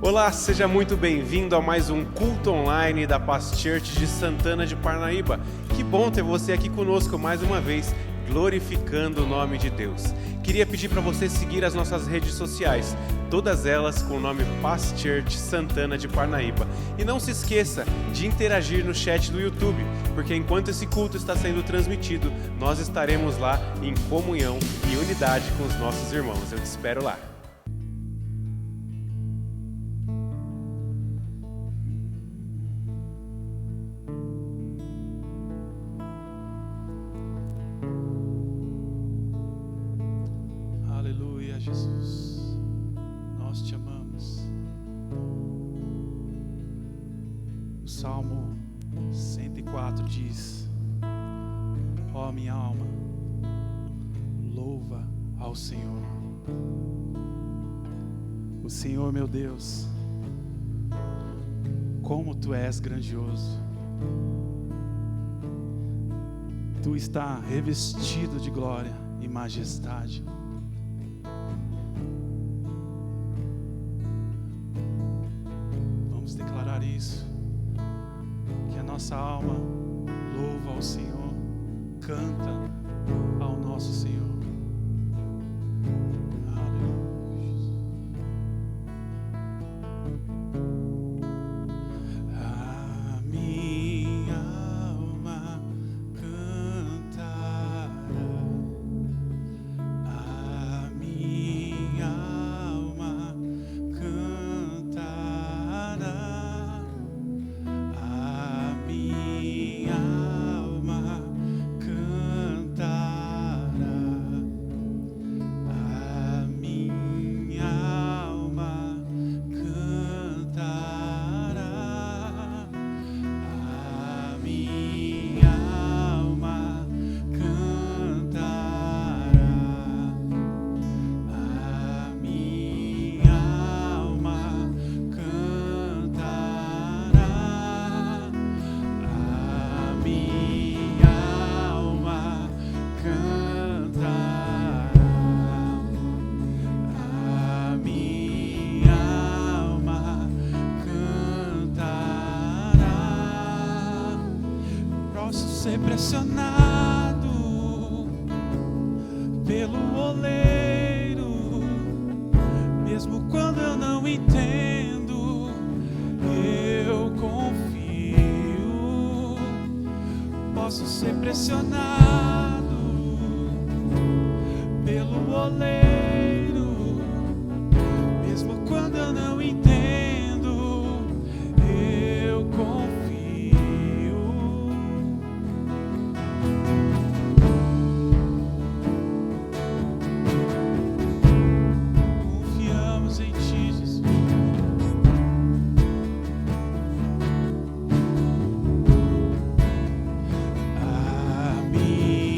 Olá, seja muito bem-vindo a mais um culto online da Paz Church de Santana de Parnaíba. Que bom ter você aqui conosco mais uma vez, glorificando o nome de Deus. Queria pedir para você seguir as nossas redes sociais, todas elas com o nome Paz Church Santana de Parnaíba. E não se esqueça de interagir no chat do YouTube, porque enquanto esse culto está sendo transmitido, nós estaremos lá em comunhão e unidade com os nossos irmãos. Eu te espero lá. Jesus, nós te amamos. O Salmo 104 diz: ó minha alma, louva ao Senhor. O Senhor meu Deus, como tu és grandioso. Tu está revestido de glória e majestade. Isso, que a nossa alma louva ao Senhor, canta ao nosso Senhor. Aleluia. A minha alma cantará, a minha alma cantará. Pressionado pelo oleiro, mesmo quando eu não entendo, eu confio. Posso ser pressionado pelo oleiro, mesmo quando eu não entendo, eu confio. Me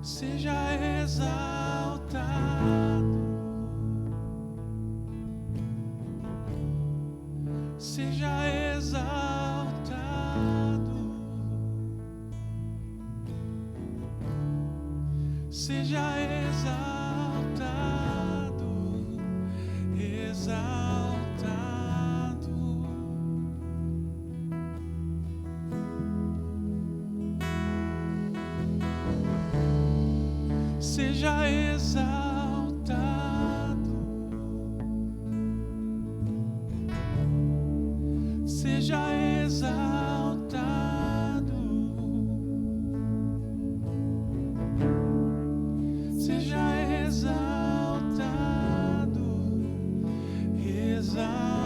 seja exaltado, seja exaltado, seja exaltado, exaltado. Seja exaltado, seja exaltado, seja exaltado, exaltado.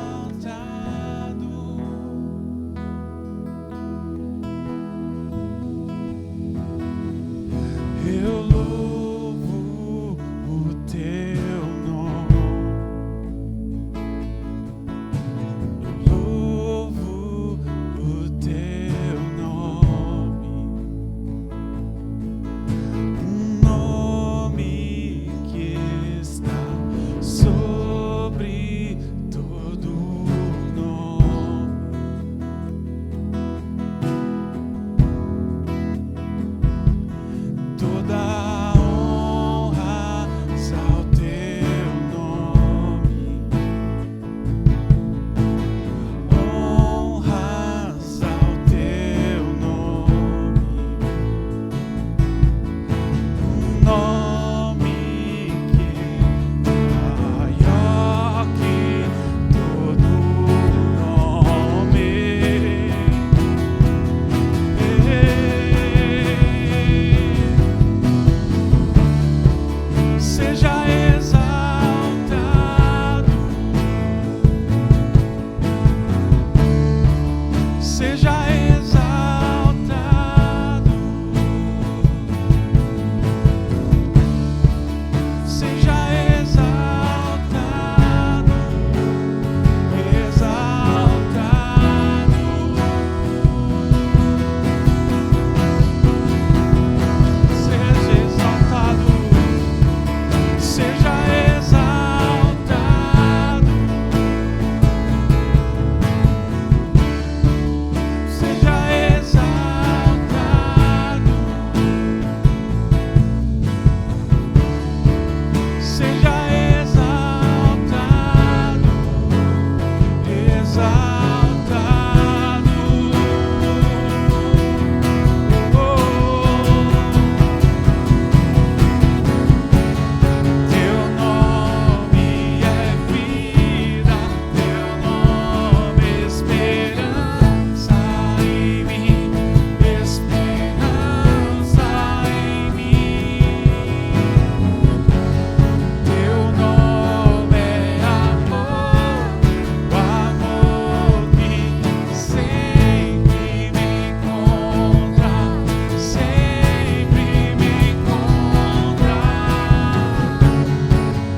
Eu louvo o teu nome, louvo o teu nome, um nome que está sobre todo nome. Toda honra ao teu nome, honras ao teu nome, um nome que é maior que todo nome. Seja exaltado, seja exaltado, seja exaltado, exaltado, seja exaltado. Seja exaltado, seja exaltado, seja exaltado, exaltado. Teu nome é vida, teu nome é esperança em mim, esperança em mim. Teu nome é amor, o amor que sempre me encontra, sempre me encontra.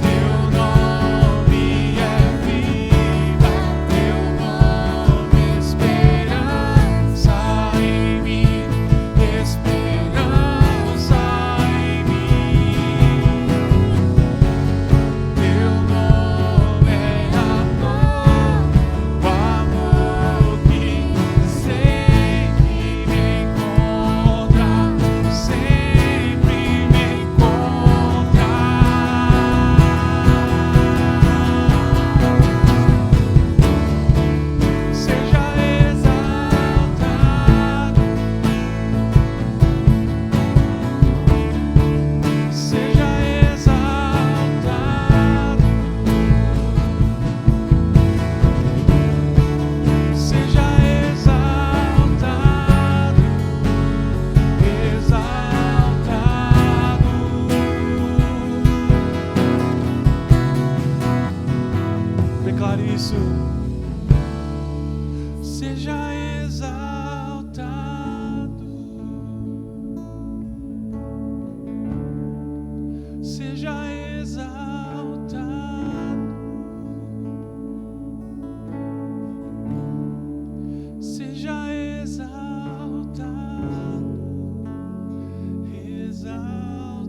Teu nome é vida, teu nome é esperança em mim, esperança em mim. Teu nome é amor, o amor que sempre me encontra, sempre me encontra. Seja exaltado, seja exaltado, seja exaltado, exaltado. Declare isso. Seja exaltado, seja exaltado, seja exaltado, exaltado.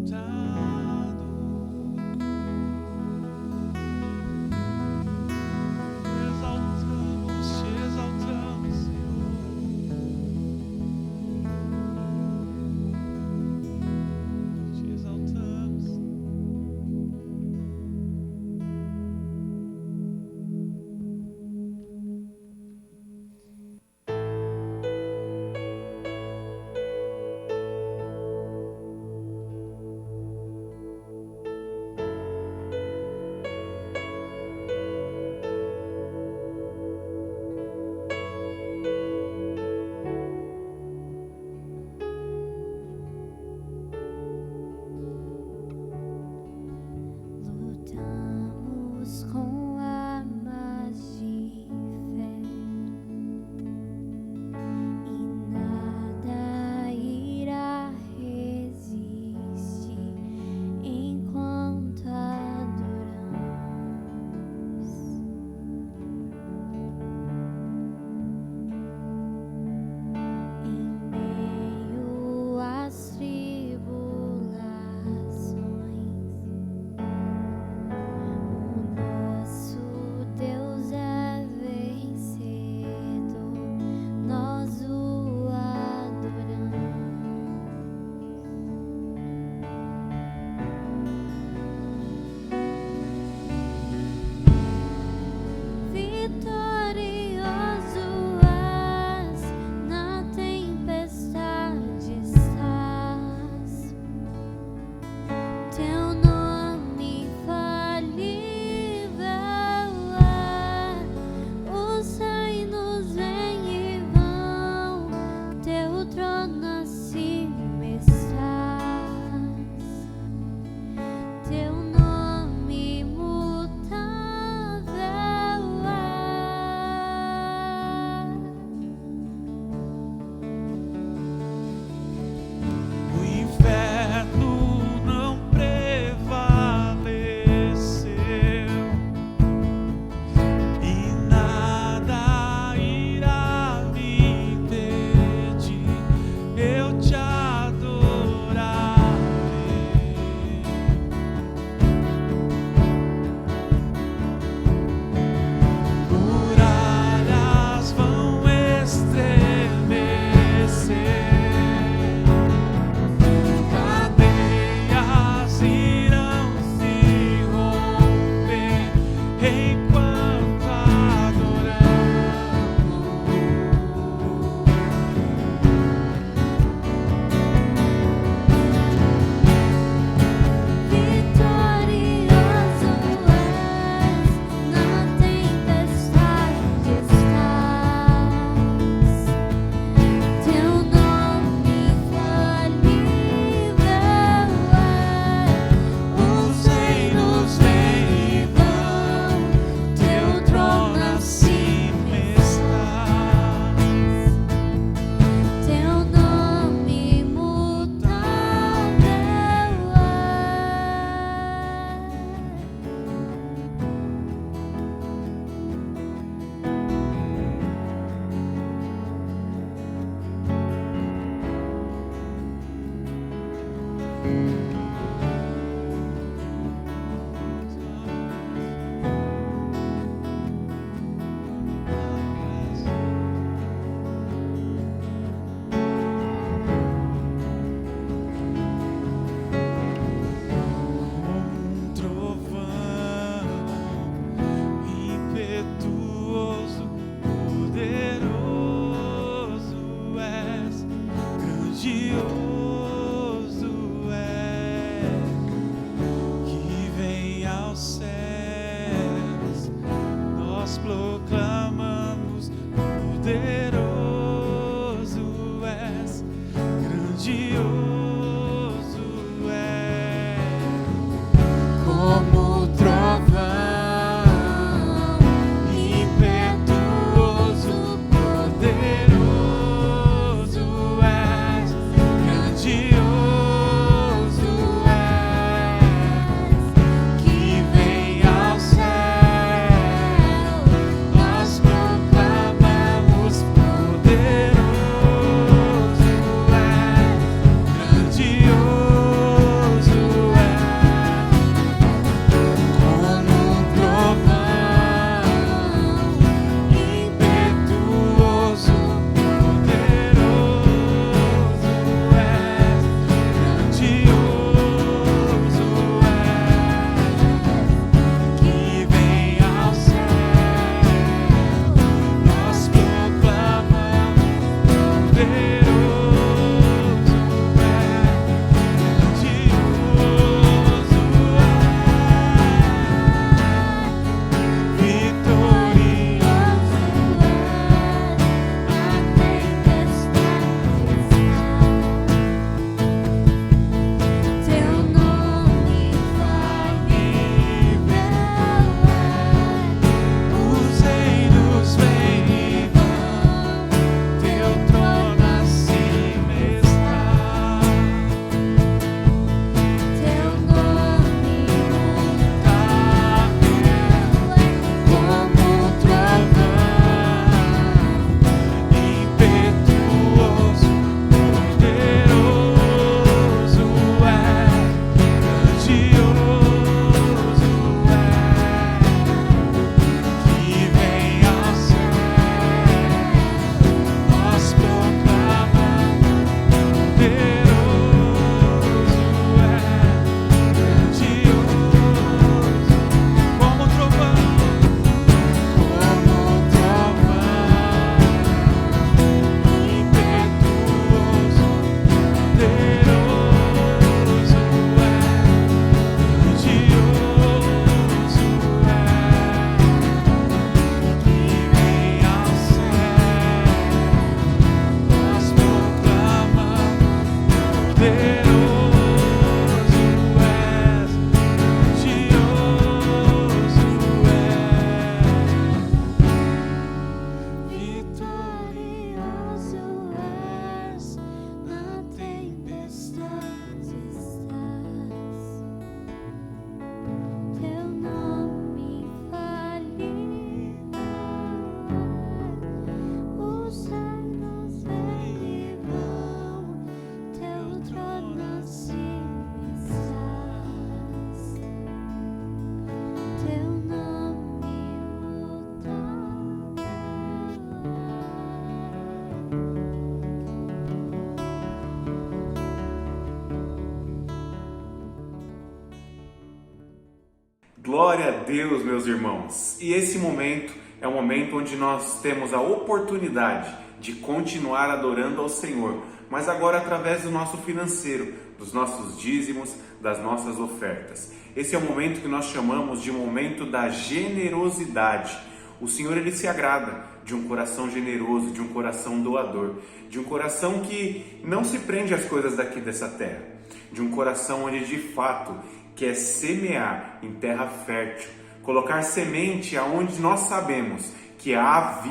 Glória a Deus, meus irmãos. E esse momento é um momento onde nós temos a oportunidade de continuar adorando ao Senhor, mas agora através do nosso financeiro, dos nossos dízimos, das nossas ofertas. Esse é o momento que nós chamamos de momento da generosidade. O Senhor, Ele se agrada de um coração generoso, de um coração doador, de um coração que não se prende às coisas daqui dessa terra, de um coração onde de fato quer semear em terra fértil, colocar semente aonde nós sabemos que há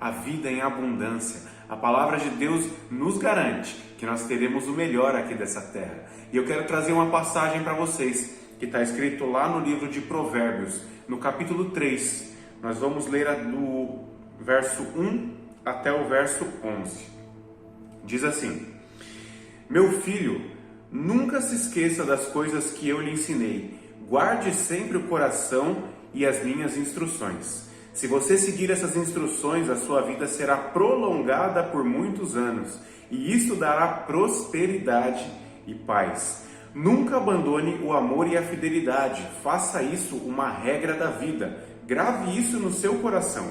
a vida em abundância. A palavra de Deus nos garante que nós teremos o melhor aqui dessa terra. E eu quero trazer uma passagem para vocês, que está escrito lá no livro de Provérbios, no capítulo 3. Nós vamos ler do verso 1 até o verso 11. Diz assim: Meu filho, nunca se esqueça das coisas que eu lhe ensinei. Guarde sempre o coração e as minhas instruções. Se você seguir essas instruções, a sua vida será prolongada por muitos anos, e isso dará prosperidade e paz. Nunca abandone o amor e a fidelidade. Faça isso uma regra da vida. Grave isso no seu coração.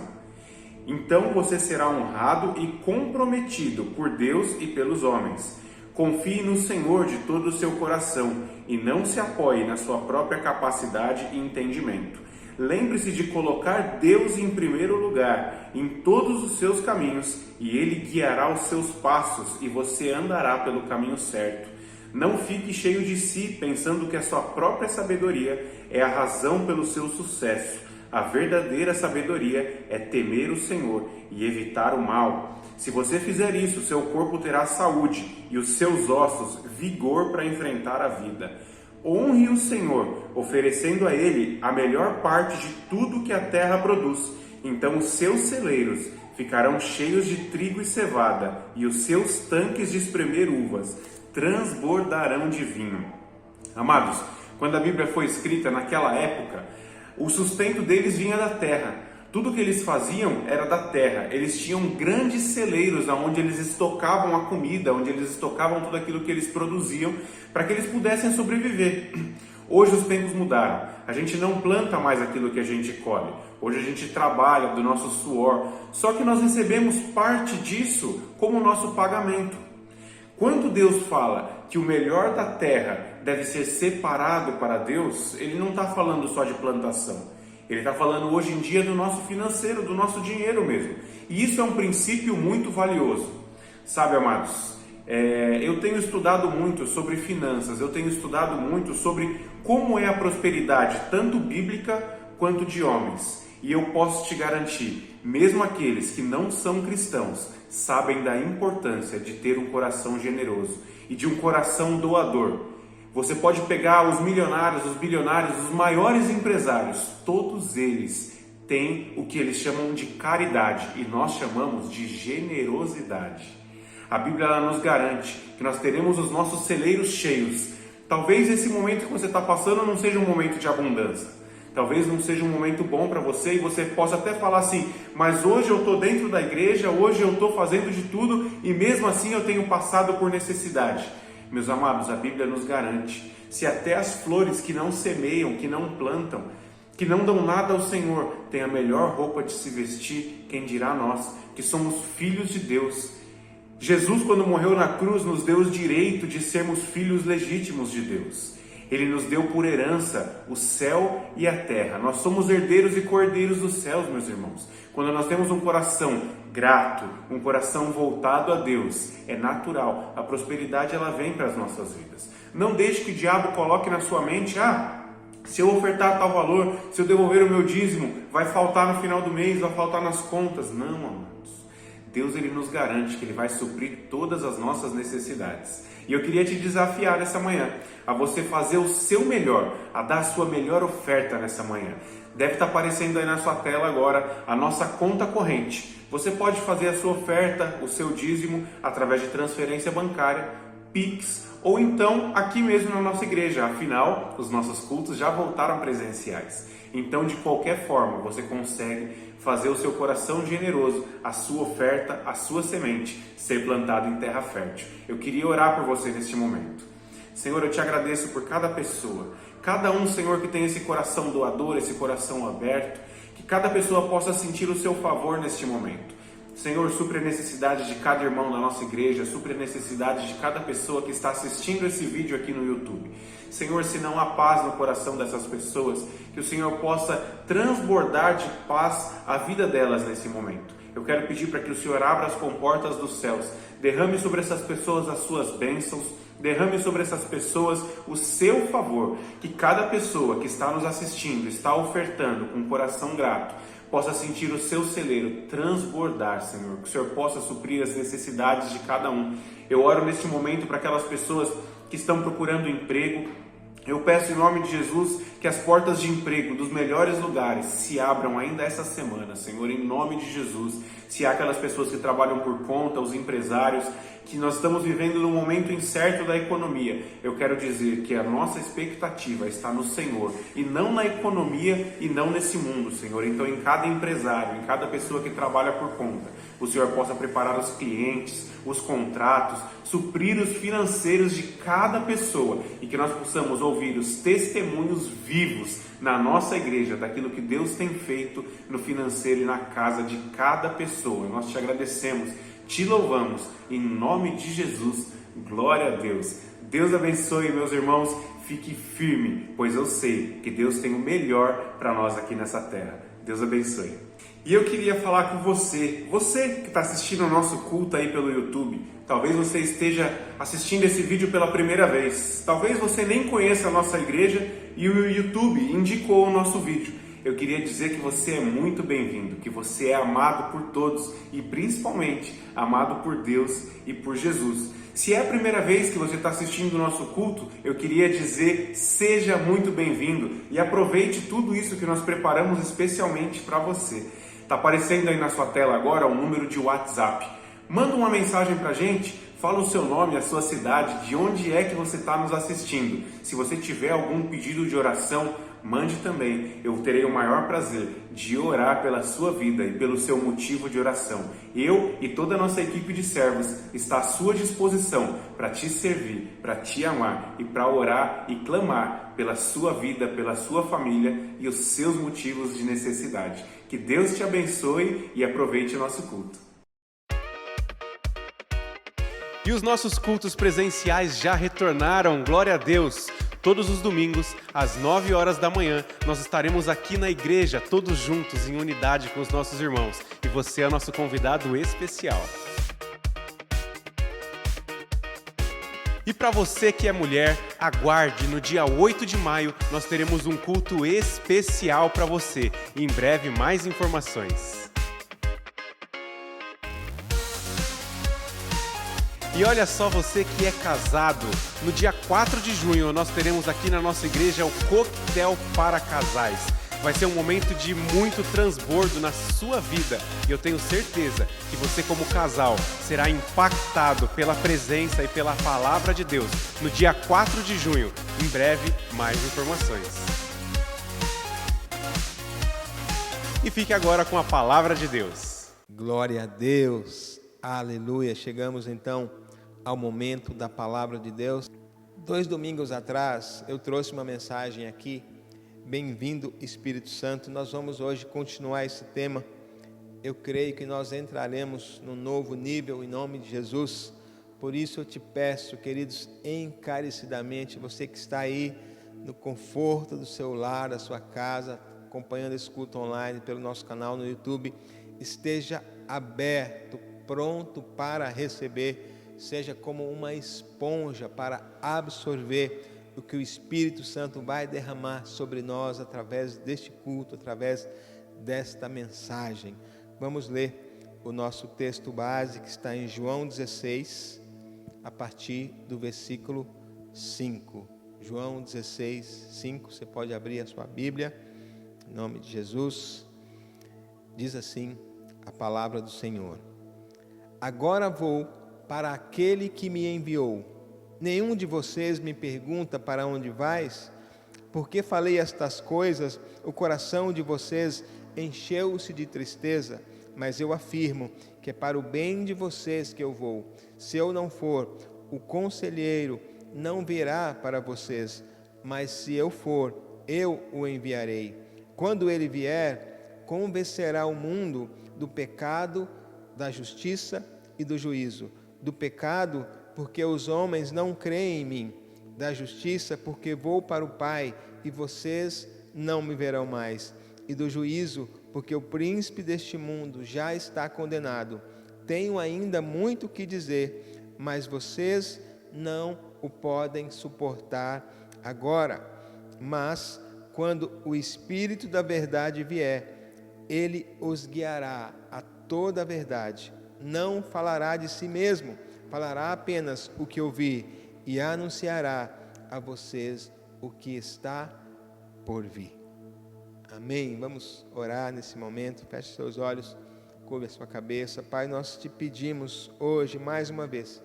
Então você será honrado e comprometido por Deus e pelos homens. Confie no Senhor de todo o seu coração e não se apoie na sua própria capacidade e entendimento. Lembre-se de colocar Deus em primeiro lugar em todos os seus caminhos e Ele guiará os seus passos e você andará pelo caminho certo. Não fique cheio de si, pensando que a sua própria sabedoria é a razão pelo seu sucesso. A verdadeira sabedoria é temer o Senhor e evitar o mal. Se você fizer isso, seu corpo terá saúde e os seus ossos vigor para enfrentar a vida. Honre o Senhor, oferecendo a Ele a melhor parte de tudo que a terra produz. Então os seus celeiros ficarão cheios de trigo e cevada, e os seus tanques de espremer uvas transbordarão de vinho. Amados, quando a Bíblia foi escrita naquela época, o sustento deles vinha da terra. Tudo que eles faziam era da terra. Eles tinham grandes celeiros onde eles estocavam a comida, onde eles estocavam tudo aquilo que eles produziam, para que eles pudessem sobreviver. Hoje os tempos mudaram. A gente não planta mais aquilo que a gente colhe. Hoje a gente trabalha do nosso suor. Só que nós recebemos parte disso como nosso pagamento. Quando Deus fala que o melhor da terra deve ser separado para Deus, Ele não está falando só de plantação. Ele está falando hoje em dia do nosso financeiro, do nosso dinheiro mesmo. E isso é um princípio muito valioso. Sabe, amados, eu tenho estudado muito sobre finanças, eu tenho estudado muito sobre como é a prosperidade, tanto bíblica quanto de homens. E eu posso te garantir, mesmo aqueles que não são cristãos, sabem da importância de ter um coração generoso e de um coração doador. Você pode pegar os milionários, os bilionários, os maiores empresários, todos eles têm o que eles chamam de caridade e nós chamamos de generosidade. A Bíblia ela nos garante que nós teremos os nossos celeiros cheios. Talvez esse momento que você está passando não seja um momento de abundância. Talvez não seja um momento bom para você e você possa até falar assim, mas hoje eu estou dentro da igreja, hoje eu estou fazendo de tudo e mesmo assim eu tenho passado por necessidade. Meus amados, a Bíblia nos garante, se até as flores que não semeiam, que não plantam, que não dão nada ao Senhor, têm a melhor roupa de se vestir, quem dirá nós, que somos filhos de Deus. Jesus, quando morreu na cruz, nos deu o direito de sermos filhos legítimos de Deus. Ele nos deu por herança o céu e a terra. Nós somos herdeiros e cordeiros dos céus, meus irmãos. Quando nós temos um coração grato, um coração voltado a Deus, é natural. A prosperidade ela vem para as nossas vidas. Não deixe que o diabo coloque na sua mente, se eu ofertar tal valor, se eu devolver o meu dízimo, vai faltar no final do mês, vai faltar nas contas. Não, amados. Deus ele nos garante que Ele vai suprir todas as nossas necessidades. E eu queria te desafiar nessa manhã a você fazer o seu melhor, a dar a sua melhor oferta nessa manhã. Deve estar aparecendo aí na sua tela agora a nossa conta corrente. Você pode fazer a sua oferta, o seu dízimo, através de transferência bancária, Pix, ou então aqui mesmo na nossa igreja. Afinal, os nossos cultos já voltaram presenciais. Então, de qualquer forma, você consegue fazer o seu coração generoso, a sua oferta, a sua semente, ser plantada em terra fértil. Eu queria orar por você neste momento. Senhor, eu te agradeço por cada pessoa, cada um, Senhor, que tem esse coração doador, esse coração aberto, que cada pessoa possa sentir o seu favor neste momento. Senhor, supre a necessidade de cada irmão da nossa igreja, supre a necessidade de cada pessoa que está assistindo esse vídeo aqui no YouTube. Senhor, se não há paz no coração dessas pessoas, que o Senhor possa transbordar de paz a vida delas nesse momento. Eu quero pedir para que o Senhor abra as comportas dos céus, derrame sobre essas pessoas as suas bênçãos, derrame sobre essas pessoas o seu favor, que cada pessoa que está nos assistindo, está ofertando com um coração grato, possa sentir o seu celeiro transbordar, Senhor, que o Senhor possa suprir as necessidades de cada um. Eu oro neste momento para aquelas pessoas que estão procurando emprego. Eu peço em nome de Jesus que as portas de emprego dos melhores lugares se abram ainda essa semana, Senhor, em nome de Jesus. Se há aquelas pessoas que trabalham por conta, os empresários, que nós estamos vivendo num momento incerto da economia, eu quero dizer que a nossa expectativa está no Senhor e não na economia e não nesse mundo, Senhor. Então, em cada empresário, em cada pessoa que trabalha por conta, o Senhor possa preparar os clientes, os contratos, suprir os financeiros de cada pessoa e que nós possamos ouvir os testemunhos vivos na nossa igreja daquilo que Deus tem feito no financeiro e na casa de cada pessoa. Nós te agradecemos, te louvamos, em nome de Jesus, glória a Deus. Deus abençoe, meus irmãos, fique firme, pois eu sei que Deus tem o melhor para nós aqui nessa terra. Deus abençoe. E eu queria falar com você que está assistindo o nosso culto aí pelo YouTube. Talvez você esteja assistindo esse vídeo pela primeira vez. Talvez você nem conheça a nossa igreja e o YouTube indicou o nosso vídeo. Eu queria dizer que você é muito bem-vindo, que você é amado por todos e principalmente amado por Deus e por Jesus. Se é a primeira vez que você está assistindo o nosso culto, eu queria dizer, seja muito bem-vindo e aproveite tudo isso que nós preparamos especialmente para você. Está aparecendo aí na sua tela agora o número de WhatsApp. Manda uma mensagem para a gente, fala o seu nome, a sua cidade, de onde é que você está nos assistindo. Se você tiver algum pedido de oração, mande também. Eu terei o maior prazer de orar pela sua vida e pelo seu motivo de oração. Eu e toda a nossa equipe de servos está à sua disposição para te servir, para te amar e para orar e clamar pela sua vida, pela sua família e os seus motivos de necessidade. Que Deus te abençoe e aproveite o nosso culto. E os nossos cultos presenciais já retornaram, glória a Deus! Todos os domingos, às 9 horas da manhã, nós estaremos aqui na igreja, todos juntos, em unidade com os nossos irmãos. E você é nosso convidado especial. E para você que é mulher, aguarde, no dia 8 de maio, nós teremos um culto especial para você. E em breve, mais informações. E olha só, você que é casado, no dia 4 de junho nós teremos aqui na nossa igreja o Coquetel para Casais. Vai ser um momento de muito transbordo na sua vida e eu tenho certeza que você como casal será impactado pela presença e pela palavra de Deus no dia 4 de junho. Em breve, mais informações. E fique agora com a palavra de Deus. Glória a Deus, aleluia. Chegamos então ao momento da palavra de Deus. 2 domingos atrás eu trouxe uma mensagem aqui, bem-vindo Espírito Santo. Nós vamos hoje continuar esse tema. Eu creio que nós entraremos num novo nível em nome de Jesus. Por isso eu te peço, queridos, encarecidamente, você que está aí no conforto do seu lar, da sua casa, acompanhando esse culto online pelo nosso canal no YouTube, esteja aberto, pronto para receber. Seja como uma esponja para absorver o que o Espírito Santo vai derramar sobre nós através deste culto, através desta mensagem. Vamos ler o nosso texto base que está em João 16, a partir do versículo 5. João 16, 5, você pode abrir a sua Bíblia, em nome de Jesus. Diz assim a palavra do Senhor: agora vou para aquele que me enviou. Nenhum de vocês me pergunta para onde vais? Porque falei estas coisas, o coração de vocês encheu-se de tristeza, mas eu afirmo que é para o bem de vocês que eu vou. Se eu não for, o conselheiro não virá para vocês, mas se eu for, eu o enviarei. Quando ele vier, convencerá o mundo do pecado, da justiça e do juízo. Do pecado, porque os homens não creem em mim. Da justiça, porque vou para o Pai e vocês não me verão mais. E do juízo, porque o príncipe deste mundo já está condenado. Tenho ainda muito o que dizer, mas vocês não o podem suportar agora. Mas, quando o Espírito da verdade vier, ele os guiará a toda a verdade. Não falará de si mesmo, falará apenas o que ouvir e anunciará a vocês o que está por vir. Amém? Vamos orar nesse momento. Feche seus olhos, curva a sua cabeça. Pai, nós te pedimos hoje, mais uma vez,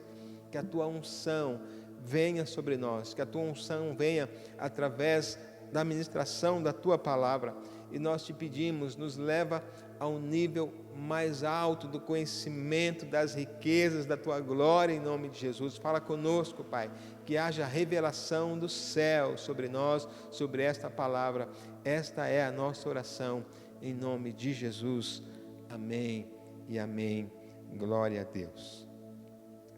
que a tua unção venha sobre nós, que a tua unção venha através da ministração da tua palavra. E nós te pedimos, nos leva a um nível mais alto do conhecimento das riquezas da tua glória, em nome de Jesus. Fala conosco, Pai, que haja revelação do céu sobre nós, sobre esta palavra. Esta é a nossa oração, em nome de Jesus. Amém e amém. Glória a Deus.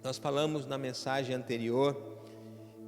Nós falamos na mensagem anterior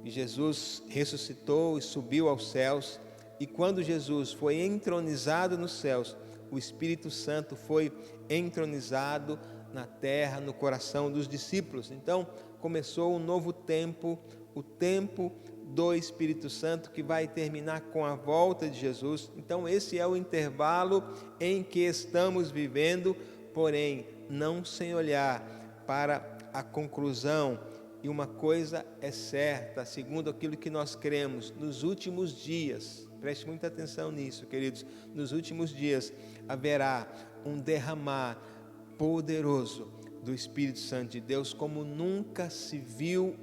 que Jesus ressuscitou e subiu aos céus, e quando Jesus foi entronizado nos céus, o Espírito Santo foi entronizado na terra, no coração dos discípulos. Então começou um novo tempo, o tempo do Espírito Santo, que vai terminar com a volta de Jesus. Então esse é o intervalo em que estamos vivendo, porém não sem olhar para a conclusão. E uma coisa é certa, segundo aquilo que nós cremos, nos últimos dias, preste muita atenção nisso, queridos, nos últimos dias haverá um derramar poderoso do Espírito Santo de Deus, como nunca se viu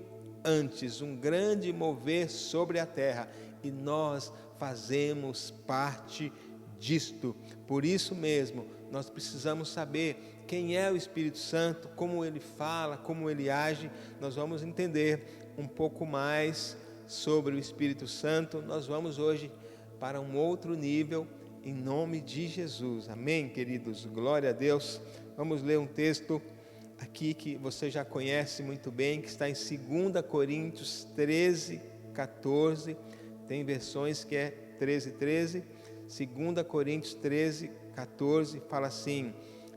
antes, um grande mover sobre a terra, e nós fazemos parte disto. Por isso mesmo, nós precisamos saber quem é o Espírito Santo, como ele fala, como ele age. Nós vamos entender um pouco mais sobre o Espírito Santo. Nós vamos hoje para um outro nível, em nome de Jesus. Amém, queridos? Glória a Deus. Vamos ler um texto aqui que você já conhece muito bem, que está em 2 Coríntios 13, 14. Tem versões que é 13, 13. 2 Coríntios 13, 14, fala assim: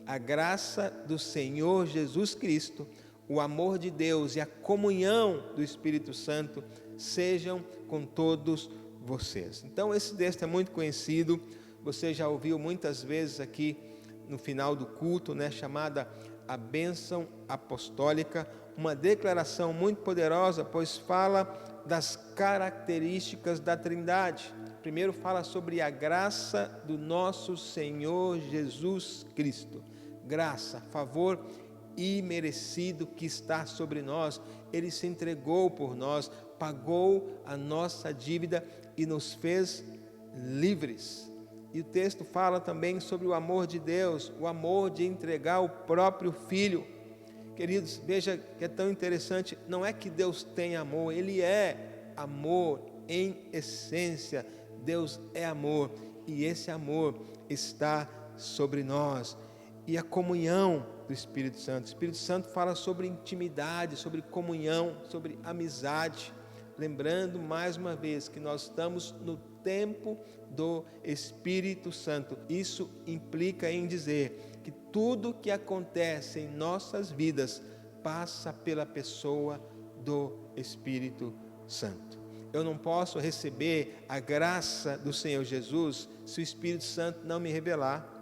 a graça do Senhor Jesus Cristo, o amor de Deus e a comunhão do Espírito Santo sejam com todos vocês. Então esse texto é muito conhecido, você já ouviu muitas vezes aqui no final do culto, né, chamada a bênção apostólica, uma declaração muito poderosa, pois fala das características da Trindade. Primeiro fala sobre a graça do nosso Senhor Jesus Cristo. Graça, favor imerecido que está sobre nós. Ele se entregou por nós, pagou a nossa dívida e nos fez livres. E o texto fala também sobre o amor de Deus, o amor de entregar o próprio Filho. Queridos, veja que é tão interessante, não é que Deus tem amor, Ele é amor em essência. Deus é amor e esse amor está sobre nós. E a comunhão do Espírito Santo. O Espírito Santo fala sobre intimidade, sobre comunhão, sobre amizade. Lembrando mais uma vez que nós estamos no tempo do Espírito Santo. Isso implica em dizer que tudo que acontece em nossas vidas passa pela pessoa do Espírito Santo. Eu não posso receber a graça do Senhor Jesus se o Espírito Santo não me revelar.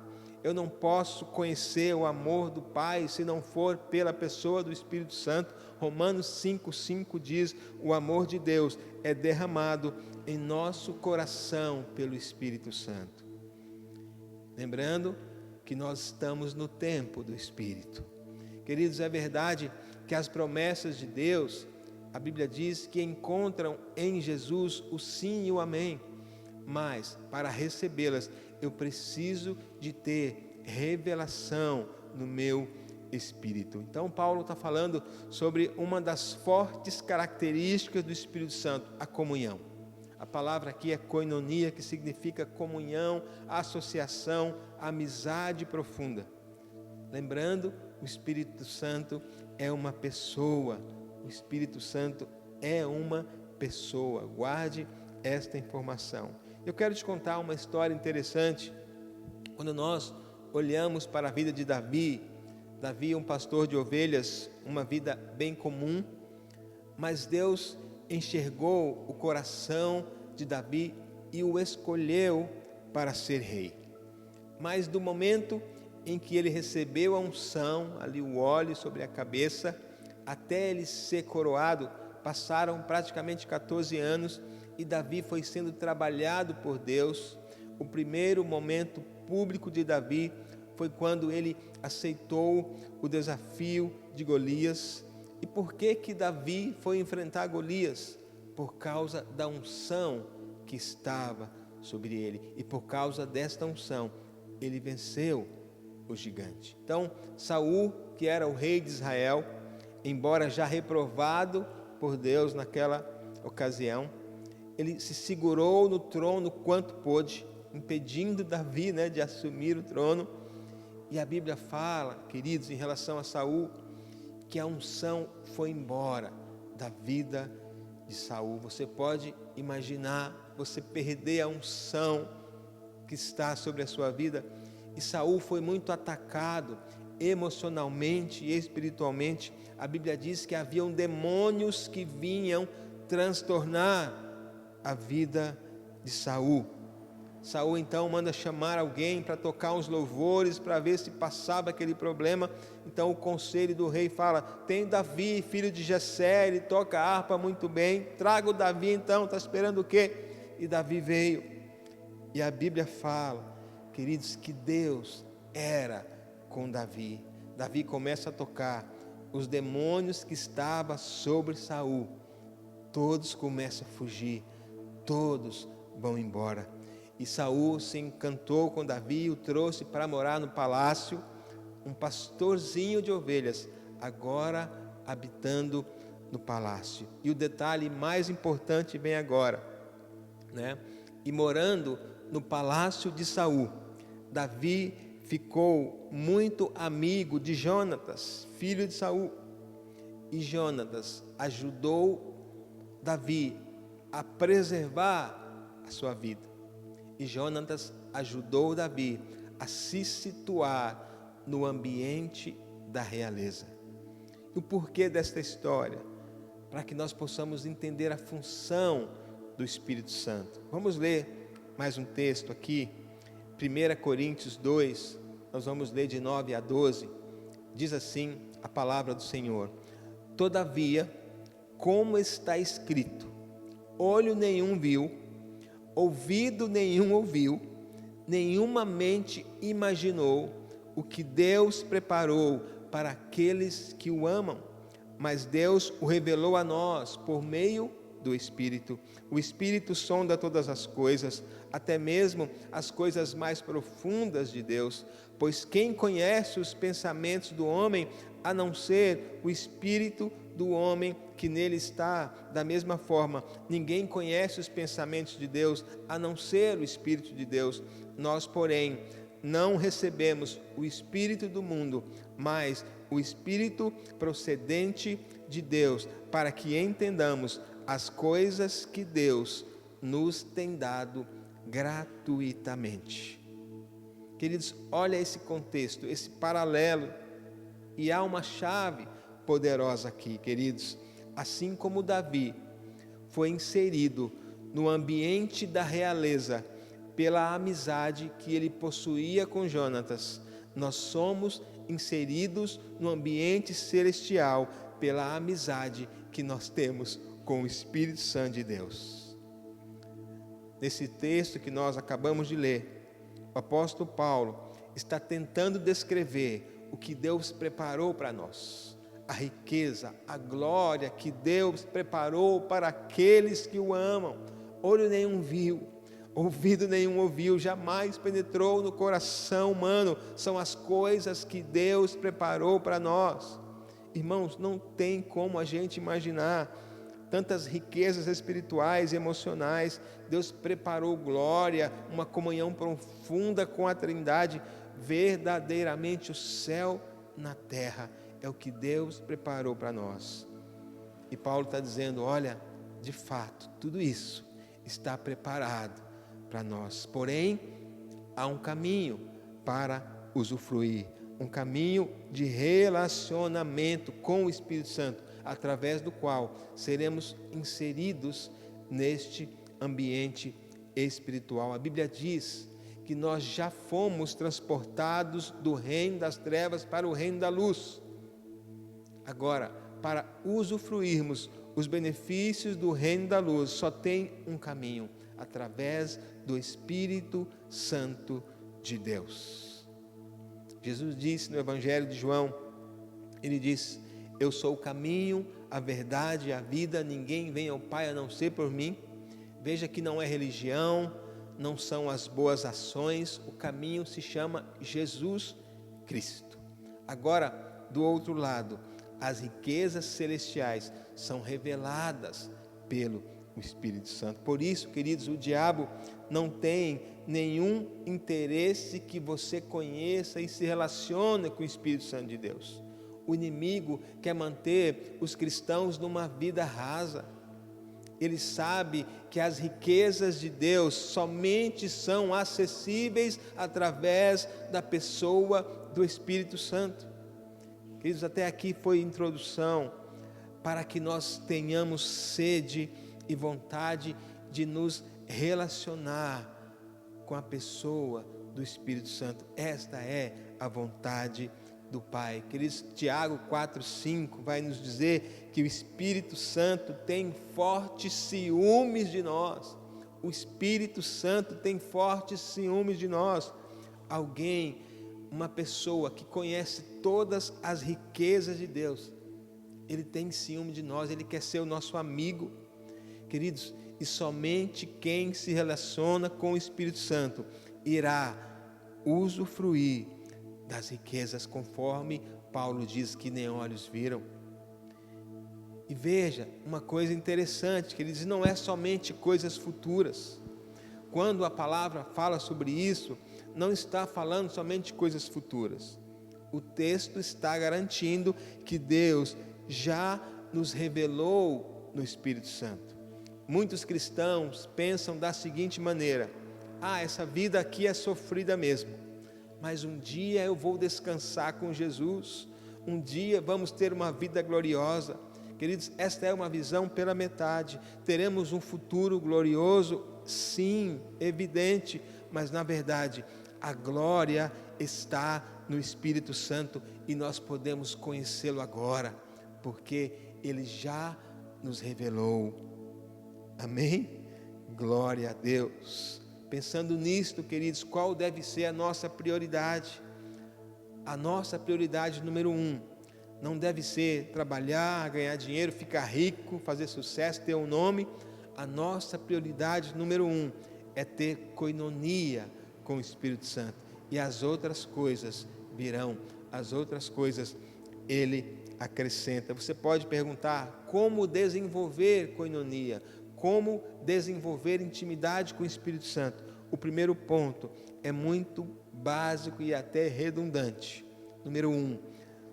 Eu não posso conhecer o amor do Pai se não for pela pessoa do Espírito Santo. Romanos 5,5 diz: o amor de Deus é derramado em nosso coração pelo Espírito Santo. Lembrando que nós estamos no tempo do Espírito. Queridos, é verdade que as promessas de Deus, a Bíblia diz que encontram em Jesus o sim e o amém. Mas, para recebê-las, eu preciso de ter revelação no meu Espírito. Então Paulo está falando sobre uma das fortes características do Espírito Santo, a comunhão. A palavra aqui é koinonia, que significa comunhão, associação, amizade profunda. Lembrando, o Espírito Santo é uma pessoa. O Espírito Santo é uma pessoa. Guarde esta informação. Eu quero te contar uma história interessante. Quando nós olhamos para a vida de Davi, Davi é um pastor de ovelhas, uma vida bem comum, mas Deus enxergou o coração de Davi e o escolheu para ser rei. Mas do momento em que ele recebeu a unção, ali o óleo sobre a cabeça, até ele ser coroado, passaram praticamente 14 anos e Davi foi sendo trabalhado por Deus. O primeiro momento público de Davi foi quando ele aceitou o desafio de Golias. E por que Davi foi enfrentar Golias? Por causa da unção que estava sobre ele. E por causa desta unção, ele venceu o gigante. Então, Saul, que era o rei de Israel, embora já reprovado por Deus naquela ocasião, ele se segurou no trono quanto pôde, impedindo Davi, de assumir o trono. E a Bíblia fala, queridos, em relação a Saul, que a unção foi embora da vida de Saul. Você pode imaginar você perder a unção que está sobre a sua vida? E Saul foi muito atacado emocionalmente e espiritualmente. A Bíblia diz que haviam demônios que vinham transtornar a vida de Saul. Saul então manda chamar alguém para tocar uns louvores, para ver se passava aquele problema. Então o conselho do rei fala: tem Davi, filho de Jessé, ele toca a harpa muito bem, traga o Davi então, está esperando o quê? E Davi veio. E a Bíblia fala, queridos, que Deus era com Davi. Davi começa a tocar, os demônios que estavam sobre Saul, todos começam a fugir, todos vão embora. E Saul se encantou com Davi, o trouxe para morar no palácio, um pastorzinho de ovelhas, agora habitando no palácio. E o detalhe mais importante vem agora, E morando no palácio de Saul, Davi ficou muito amigo de Jonatas, filho de Saul. E Jonatas ajudou Davi a preservar a sua vida. E Jonatas ajudou Davi a se situar no ambiente da realeza. E o porquê desta história? Para que nós possamos entender a função do Espírito Santo. Vamos ler mais um texto aqui, 1 Coríntios 2, nós vamos ler de 9 a 12, diz assim a palavra do Senhor: todavia, como está escrito, olho nenhum viu, ouvido nenhum ouviu, nenhuma mente imaginou o que Deus preparou para aqueles que o amam, mas Deus o revelou a nós por meio do Espírito. O Espírito sonda todas as coisas, até mesmo as coisas mais profundas de Deus, pois quem conhece os pensamentos do homem, a não ser o Espírito do homem que nele está? Da mesma forma, ninguém conhece os pensamentos de Deus, a não ser o Espírito de Deus. Nós, porém, não recebemos o Espírito do mundo, mas o Espírito procedente de Deus, para que entendamos as coisas que Deus nos tem dado gratuitamente. Queridos, olha esse contexto, esse paralelo, e há uma chave poderosa aqui, queridos. Assim como Davi foi inserido no ambiente da realeza pela amizade que ele possuía com Jonatas, nós somos inseridos no ambiente celestial pela amizade que nós temos com o Espírito Santo de Deus. Nesse texto que nós acabamos de ler, o apóstolo Paulo está tentando descrever o que Deus preparou para nós, a riqueza, a glória que Deus preparou para aqueles que o amam. Olho nenhum viu, ouvido nenhum ouviu, jamais penetrou no coração humano. São as coisas que Deus preparou para nós. Irmãos, não tem como a gente imaginar tantas riquezas espirituais e emocionais. Deus preparou glória, uma comunhão profunda com a Trindade, verdadeiramente o céu na terra. É o que Deus preparou para nós. E Paulo está dizendo, olha, de fato, tudo isso está preparado para nós. Porém, há um caminho para usufruir, um caminho de relacionamento com o Espírito Santo, através do qual seremos inseridos neste ambiente espiritual. A Bíblia diz que nós já fomos transportados do reino das trevas para o reino da luz. Agora, para usufruirmos os benefícios do reino da luz, só tem um caminho, através do Espírito Santo de Deus. Jesus disse no Evangelho de João, ele diz, eu sou o caminho, a verdade e a vida, ninguém vem ao Pai a não ser por mim. Veja que não é religião, não são as boas ações, o caminho se chama Jesus Cristo. Agora, do outro lado, as riquezas celestiais são reveladas pelo Espírito Santo. Por isso, queridos, o diabo não tem nenhum interesse que você conheça e se relacione com o Espírito Santo de Deus. O inimigo quer manter os cristãos numa vida rasa. Ele sabe que as riquezas de Deus somente são acessíveis através da pessoa do Espírito Santo. Queridos, até aqui foi introdução para que nós tenhamos sede e vontade de nos relacionar com a pessoa do Espírito Santo. Esta é a vontade do Pai. Queridos, Tiago 4,5 vai nos dizer que o Espírito Santo tem fortes ciúmes de nós. O Espírito Santo tem fortes ciúmes de nós. Alguém, uma pessoa que conhece todas as riquezas de Deus, ele tem ciúme de nós, ele quer ser o nosso amigo. Queridos, e somente quem se relaciona com o Espírito Santo irá usufruir das riquezas, conforme Paulo diz que nem olhos viram. E veja, uma coisa interessante, que ele diz, não é somente coisas futuras. Quando a palavra fala sobre isso, não está falando somente de coisas futuras. O texto está garantindo que Deus já nos revelou no Espírito Santo. Muitos cristãos pensam da seguinte maneira, essa vida aqui é sofrida mesmo, mas um dia eu vou descansar com Jesus, um dia vamos ter uma vida gloriosa. Queridos, esta é uma visão pela metade. Teremos um futuro glorioso, sim, evidente, mas na verdade a glória está no Espírito Santo e nós podemos conhecê-lo agora, porque ele já nos revelou. Amém? Glória a Deus. Pensando nisto, queridos, qual deve ser a nossa prioridade? A nossa prioridade número 1 não deve ser trabalhar, ganhar dinheiro, ficar rico, fazer sucesso, ter um nome. A nossa prioridade número 1 é ter coinonia com o Espírito Santo. E as outras coisas virão, as outras coisas Ele acrescenta. Você pode perguntar, como desenvolver coinonia? Como desenvolver intimidade com o Espírito Santo? O primeiro ponto é muito básico e até redundante. Número 1,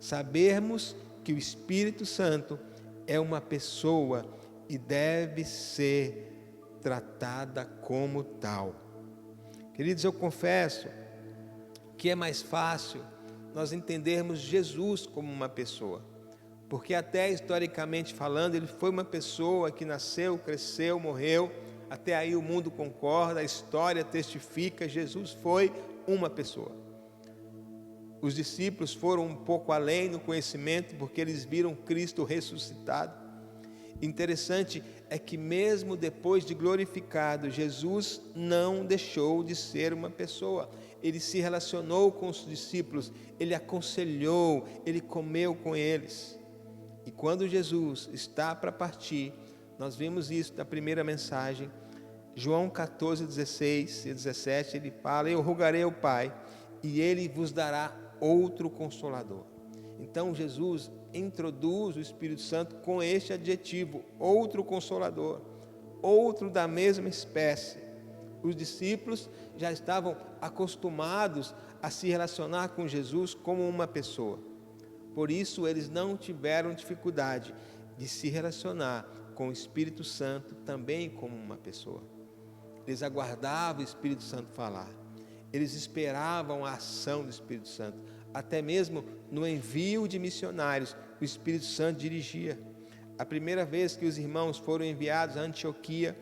sabermos que o Espírito Santo é uma pessoa e deve ser tratada como tal. Queridos, eu confesso que é mais fácil nós entendermos Jesus como uma pessoa, porque até historicamente falando, ele foi uma pessoa que nasceu, cresceu, morreu, até aí o mundo concorda, a história testifica, Jesus foi uma pessoa. Os discípulos foram um pouco além no conhecimento, porque eles viram Cristo ressuscitado. Interessante é que mesmo depois de glorificado, Jesus não deixou de ser uma pessoa. Ele se relacionou com os discípulos, ele aconselhou, ele comeu com eles. E quando Jesus está para partir, nós vimos isso na primeira mensagem, João 14, 16 e 17, ele fala: eu rogarei ao Pai, e ele vos dará outro Consolador. Então Jesus introduz o Espírito Santo com este adjetivo: outro Consolador, outro da mesma espécie. Os discípulos já estavam acostumados a se relacionar com Jesus como uma pessoa. Por isso eles não tiveram dificuldade de se relacionar com o Espírito Santo também como uma pessoa. Eles aguardavam o Espírito Santo falar. Eles esperavam a ação do Espírito Santo. Até mesmo no envio de missionários, o Espírito Santo dirigia. A primeira vez que os irmãos foram enviados a Antioquia,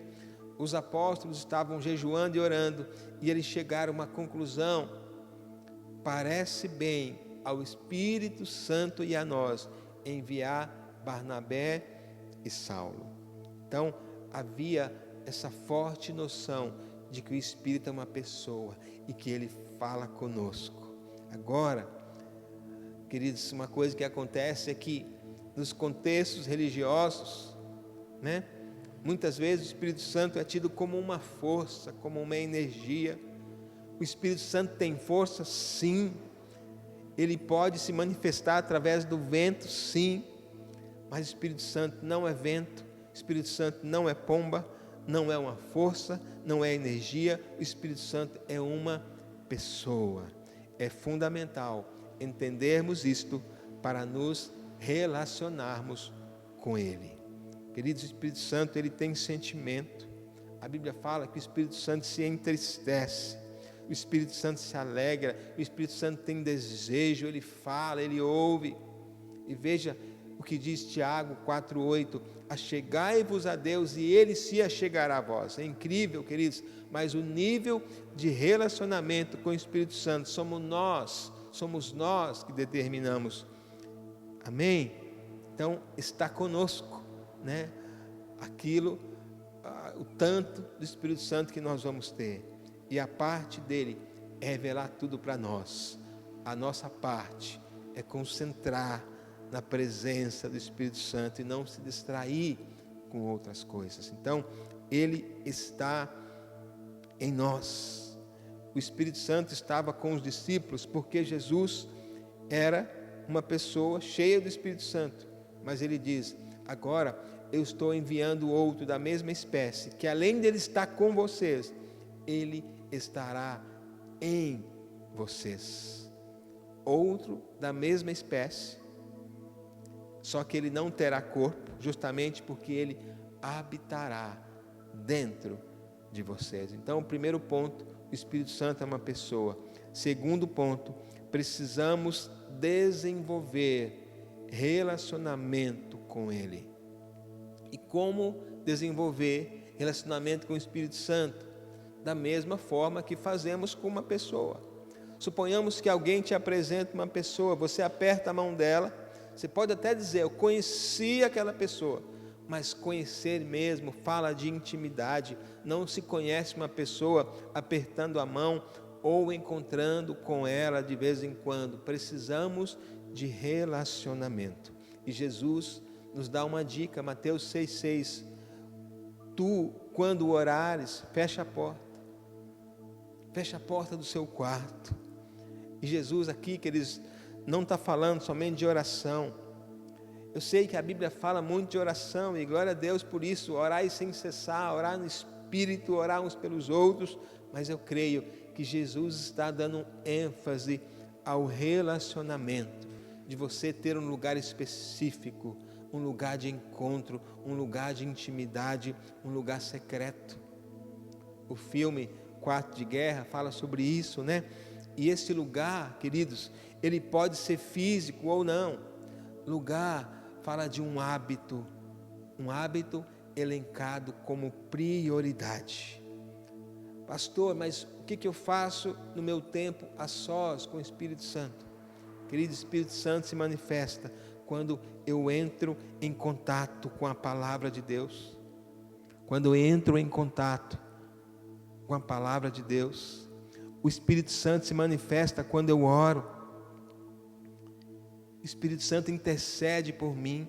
os apóstolos estavam jejuando e orando, e eles chegaram a uma conclusão: parece bem ao Espírito Santo e a nós enviar Barnabé e Saulo. Então havia essa forte noção de que o Espírito é uma pessoa e que ele fala conosco. Agora, queridos, uma coisa que acontece é que nos contextos religiosos, muitas vezes o Espírito Santo é tido como uma força, como uma energia. O Espírito Santo tem força, sim. Ele pode se manifestar através do vento, sim. Mas o Espírito Santo não é vento, o Espírito Santo não é pomba, não é uma força, não é energia. O Espírito Santo é uma pessoa. É fundamental entendermos isto para nos relacionarmos com Ele. Queridos, o Espírito Santo, ele tem sentimento. A Bíblia fala que o Espírito Santo se entristece, o Espírito Santo se alegra, o Espírito Santo tem desejo, ele fala, ele ouve. E veja o que diz Tiago 4,8: achegai-vos a Deus e ele se achegará a vós. É incrível, queridos, mas o nível de relacionamento com o Espírito Santo somos nós que determinamos. Amém? Então está conosco, o tanto do Espírito Santo que nós vamos ter, e a parte dele é revelar tudo para nós. A nossa parte é concentrar na presença do Espírito Santo e não se distrair com outras coisas. Então ele está em nós. O Espírito Santo estava com os discípulos porque Jesus era uma pessoa cheia do Espírito Santo, mas ele diz: agora eu estou enviando outro da mesma espécie, que além dele estar com vocês, ele estará em vocês. Outro da mesma espécie, só que ele não terá corpo, justamente porque ele habitará dentro de vocês. Então, o primeiro ponto: o Espírito Santo é uma pessoa. Segundo ponto: precisamos desenvolver relacionamento com Ele. E como desenvolver relacionamento com o Espírito Santo? Da mesma forma que fazemos com uma pessoa. Suponhamos que alguém te apresenta uma pessoa, você aperta a mão dela, você pode até dizer: eu conheci aquela pessoa, mas conhecer mesmo fala de intimidade. Não se conhece uma pessoa apertando a mão ou encontrando com ela de vez em quando. Precisamos de relacionamento. E Jesus nos dá uma dica, Mateus 6,6: tu, quando orares, fecha a porta do seu quarto. E Jesus aqui, queridos, não está falando somente de oração. Eu sei que a Bíblia fala muito de oração, e glória a Deus por isso: orai sem cessar, orar no Espírito, orar uns pelos outros. Mas eu creio que Jesus está dando ênfase ao relacionamento, de você ter um lugar específico, um lugar de encontro, um lugar de intimidade, um lugar secreto. O filme Quarto de Guerra fala sobre isso, E esse lugar, queridos, ele pode ser físico ou não. Lugar fala de um hábito elencado como prioridade. Pastor, mas o que eu faço no meu tempo a sós com o Espírito Santo? Querido, o Espírito Santo se manifesta quando eu entro em contato com a palavra de Deus. Quando eu entro em contato com a palavra de Deus. O Espírito Santo se manifesta quando eu oro. O Espírito Santo intercede por mim.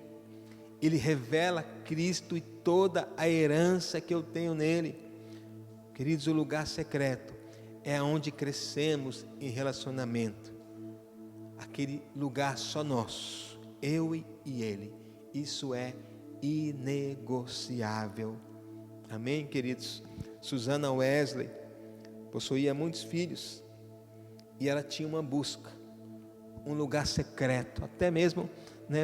Ele revela Cristo e toda a herança que eu tenho nele. Queridos, o lugar secreto é onde crescemos em relacionamento. Aquele lugar só nosso, eu e ele. Isso é inegociável. Amém, queridos? Susana Wesley possuía muitos filhos e ela tinha uma busca, um lugar secreto, até mesmo,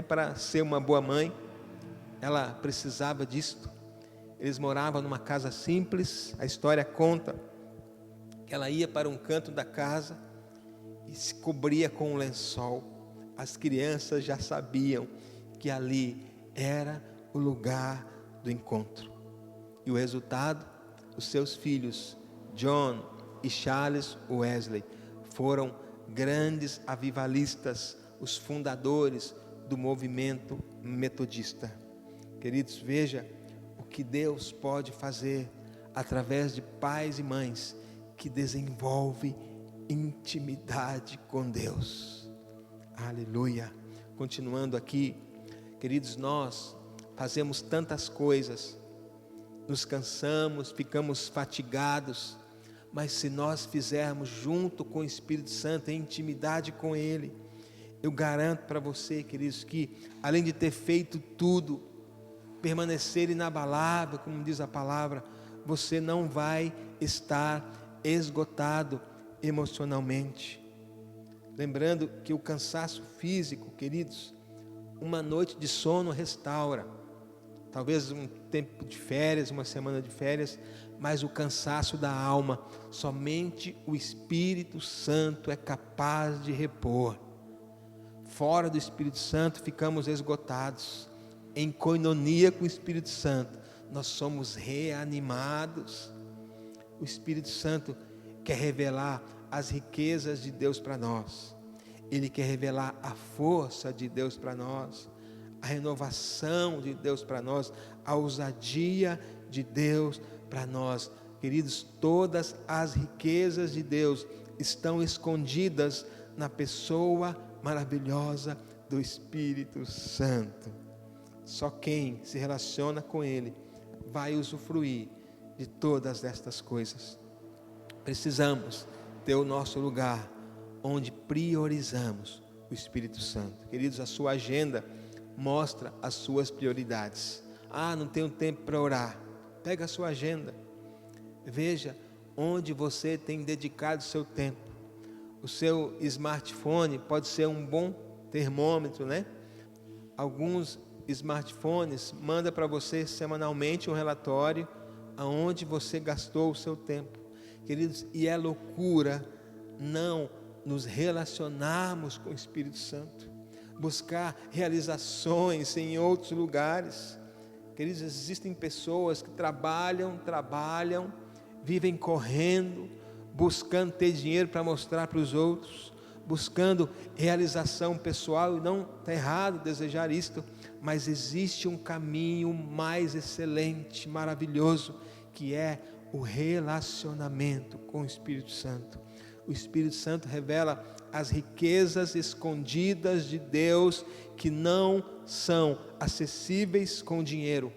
para ser uma boa mãe, ela precisava disto. Eles moravam numa casa simples. A história conta que ela ia para um canto da casa e se cobria com um lençol. As crianças já sabiam que ali era o lugar do encontro. E o resultado, os seus filhos, John e Charles Wesley, foram grandes avivalistas, os fundadores do movimento metodista. Queridos, veja o que Deus pode fazer através de pais e mães que desenvolvem intimidade com Deus. Aleluia. Continuando aqui, queridos, nós fazemos tantas coisas, nos cansamos, ficamos fatigados, mas se nós fizermos junto com o Espírito Santo, em intimidade com Ele, eu garanto para você, queridos, que além de ter feito tudo, permanecer inabalável, como diz a palavra, você não vai estar esgotado emocionalmente. Lembrando que o cansaço físico, queridos, uma noite de sono restaura, talvez um tempo de férias, uma semana de férias, mas o cansaço da alma, somente o Espírito Santo é capaz de repor. Fora do Espírito Santo ficamos esgotados. Em coinonia com o Espírito Santo, nós somos reanimados. O Espírito Santo quer revelar as riquezas de Deus para nós. Ele quer revelar a força de Deus para nós, a renovação de Deus para nós, a ousadia de Deus para nós. Queridos, todas as riquezas de Deus estão escondidas na pessoa maravilhosa do Espírito Santo. Só quem se relaciona com Ele vai usufruir de todas estas coisas. Precisamos ter o nosso lugar onde priorizamos o Espírito Santo. Queridos, a sua agenda mostra as suas prioridades. Não tenho tempo para orar. Pega a sua agenda. Veja onde você tem dedicado o seu tempo. O seu smartphone pode ser um bom termômetro, Alguns smartphones mandam para você semanalmente um relatório aonde você gastou o seu tempo. Queridos, e é loucura não nos relacionarmos com o Espírito Santo, buscar realizações em outros lugares. Queridos, existem pessoas que trabalham, vivem correndo, buscando ter dinheiro para mostrar para os outros, buscando realização pessoal, e não está errado desejar isto, mas existe um caminho mais excelente, maravilhoso, que é o relacionamento com o Espírito Santo. O Espírito Santo revela as riquezas escondidas de Deus, que não são acessíveis com dinheiro,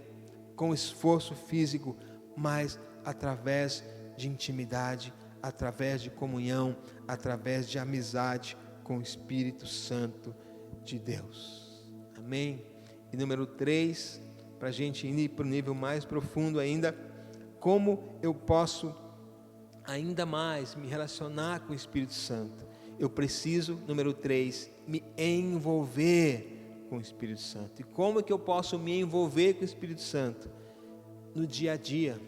com esforço físico, mas através de intimidade, através de comunhão, através de amizade com o Espírito Santo de Deus. Amém? E número 3, para a gente ir para o nível mais profundo ainda, como eu posso ainda mais me relacionar com o Espírito Santo? Eu preciso, número 3, me envolver com o Espírito Santo. E como que eu posso me envolver com o Espírito Santo? No dia a dia,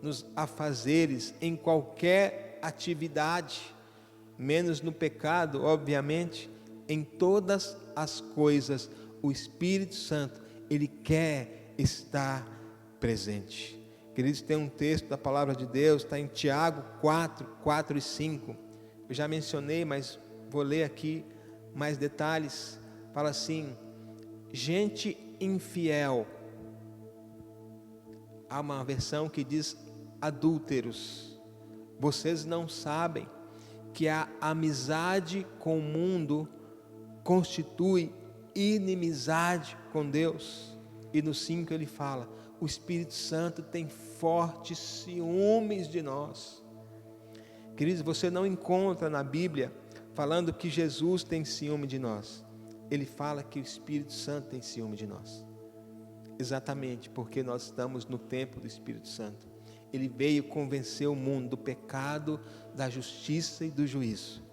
nos afazeres, em qualquer atividade, menos no pecado, obviamente. Em todas as coisas, o Espírito Santo, Ele quer estar presente. Queridos, tem um texto da palavra de Deus, está em Tiago 4 e 5. Eu já mencionei, mas vou ler aqui mais detalhes. Fala assim: gente infiel. Há uma versão que diz adúlteros. Vocês não sabem que a amizade com o mundo constitui inimizade com Deus. E no 5 ele fala: o Espírito Santo tem fortes ciúmes de nós. Queridos, você não encontra na Bíblia falando que Jesus tem ciúme de nós. Ele fala que o Espírito Santo tem ciúme de nós. Exatamente porque nós estamos no tempo do Espírito Santo. Ele veio convencer o mundo do pecado, da justiça e do juízo.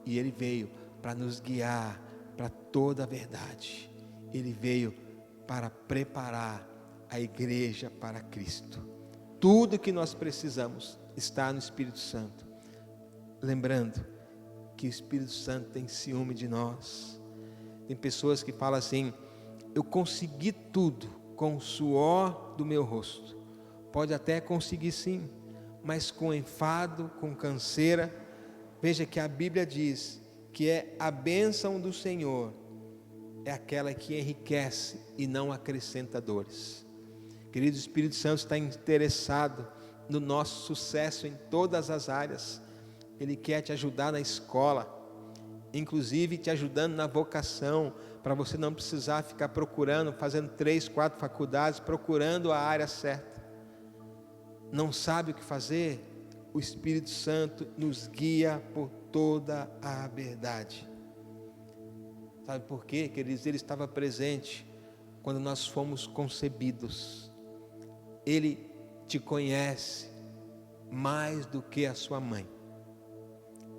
E Ele veio para nos guiar para toda a verdade. Ele veio para preparar a igreja para Cristo. Tudo que nós precisamos está no Espírito Santo. Lembrando que o Espírito Santo tem ciúme de nós. Tem pessoas que falam assim: eu consegui tudo com o suor do meu rosto. Pode até conseguir sim, mas com enfado, com canseira. Veja que a Bíblia diz que é a bênção do Senhor, é aquela que enriquece e não acrescenta dores. Querido, o Espírito Santo está interessado no nosso sucesso em todas as áreas. Ele quer te ajudar na escola, inclusive te ajudando na vocação, para você não precisar ficar procurando, fazendo 3, 4 faculdades, procurando a área certa. Não sabe o que fazer? O Espírito Santo nos guia por toda a verdade. Sabe por quê, queridos? Ele estava presente quando nós fomos concebidos. Ele te conhece mais do que a sua mãe.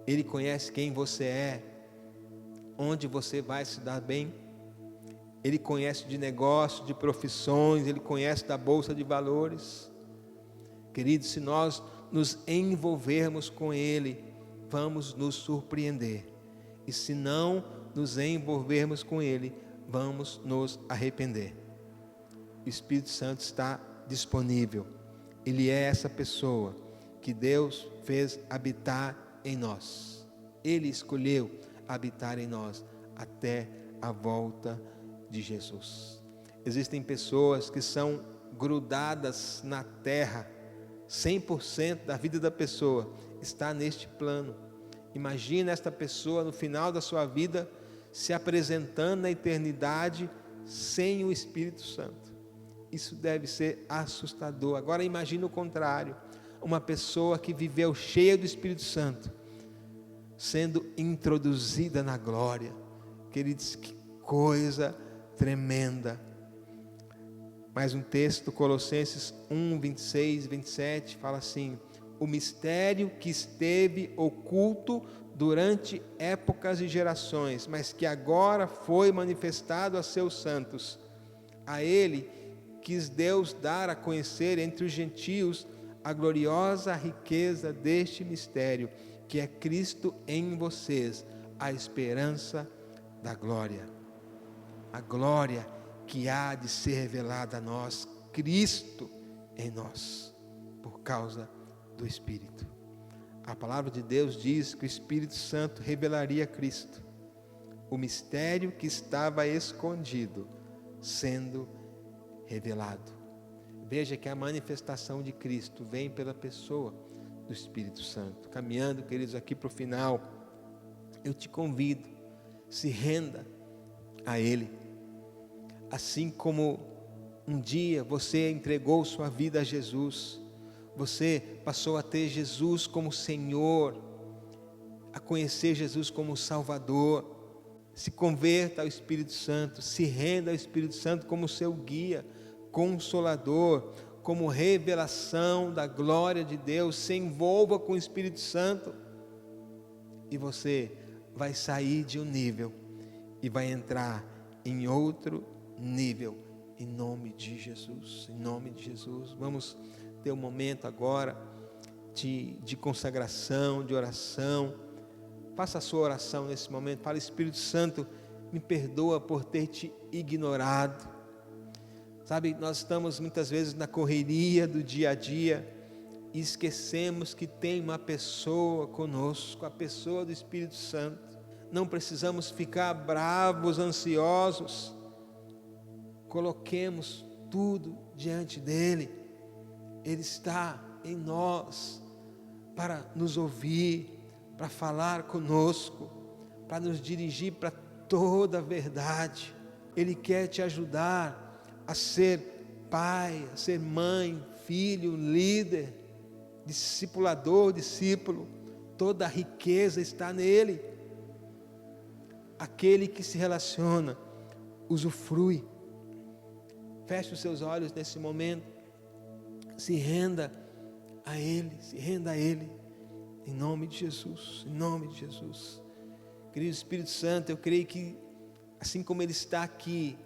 Ele conhece quem você é, onde você vai se dar bem. Ele conhece de negócios, de profissões, Ele conhece da bolsa de valores. Queridos, se nós nos envolvermos com Ele, vamos nos surpreender. E se não nos envolvermos com Ele, vamos nos arrepender. O Espírito Santo está disponível. Ele é essa pessoa que Deus fez habitar em nós. Ele escolheu habitar em nós até a volta de Jesus. Existem pessoas que são grudadas na terra. 100% da vida da pessoa está neste plano. Imagina esta pessoa no final da sua vida se apresentando na eternidade sem o Espírito Santo. Isso deve ser assustador. Agora imagine o contrário, uma pessoa que viveu cheia do Espírito Santo, sendo introduzida na glória. Queridos, que coisa tremenda. Mais um texto, Colossenses 1, 26, 27, fala assim: o mistério que esteve oculto durante épocas e gerações, mas que agora foi manifestado a seus santos. A Ele quis Deus dar a conhecer entre os gentios a gloriosa riqueza deste mistério, que é Cristo em vocês, a esperança da glória. A glória que há de ser revelada a nós, Cristo em nós, por causa do Espírito. A palavra de Deus diz que o Espírito Santo revelaria Cristo, o mistério que estava escondido, sendo revelado. Veja que a manifestação de Cristo vem pela pessoa do Espírito Santo. Caminhando, queridos, aqui para o final, eu te convido, se renda a Ele. Assim como um dia você entregou sua vida a Jesus, você passou a ter Jesus como Senhor, a conhecer Jesus como Salvador. Se converta ao Espírito Santo, se renda ao Espírito Santo como seu guia, consolador, como revelação da glória de Deus. Se envolva com o Espírito Santo e você vai sair de um nível e vai entrar em outro nível, em nome de Jesus. Em nome de Jesus, vamos ter um momento agora de consagração, de oração. Faça a sua oração nesse momento. Fala: Espírito Santo, me perdoa por ter te ignorado. Sabe, nós estamos muitas vezes na correria do dia a dia e esquecemos que tem uma pessoa conosco, a pessoa do Espírito Santo. Não precisamos ficar bravos, ansiosos. Coloquemos tudo diante dele. Ele está em nós para nos ouvir, para falar conosco, para nos dirigir para toda a verdade. Ele quer te ajudar a ser pai, a ser mãe, filho, líder, discipulador, discípulo. Toda a riqueza está nele. Aquele que se relaciona, usufrui. Feche os seus olhos nesse momento. Se renda a Ele, se renda a Ele. Em nome de Jesus, em nome de Jesus. Querido Espírito Santo, eu creio que assim como Ele está aqui,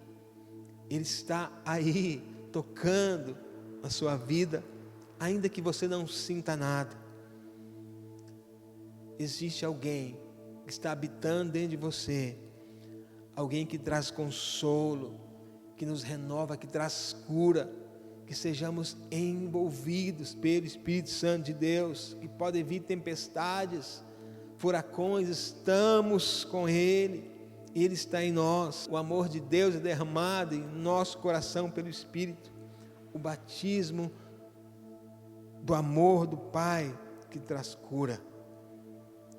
Ele está aí, tocando a sua vida, ainda que você não sinta nada. Existe alguém que está habitando dentro de você, alguém que traz consolo, que nos renova, que traz cura, que sejamos envolvidos pelo Espírito Santo de Deus, que podem vir tempestades, furacões, estamos com Ele, Ele está em nós. O amor de Deus é derramado em nosso coração pelo Espírito. O batismo do amor do Pai que traz cura,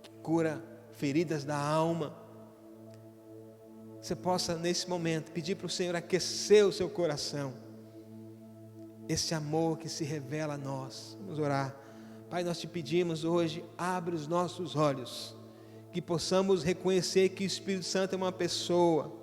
que cura feridas da alma. Você possa nesse momento pedir para o Senhor aquecer o seu coração, esse amor que se revela a nós. Vamos orar. Pai, nós te pedimos hoje, abre os nossos olhos, que possamos reconhecer que o Espírito Santo é uma pessoa,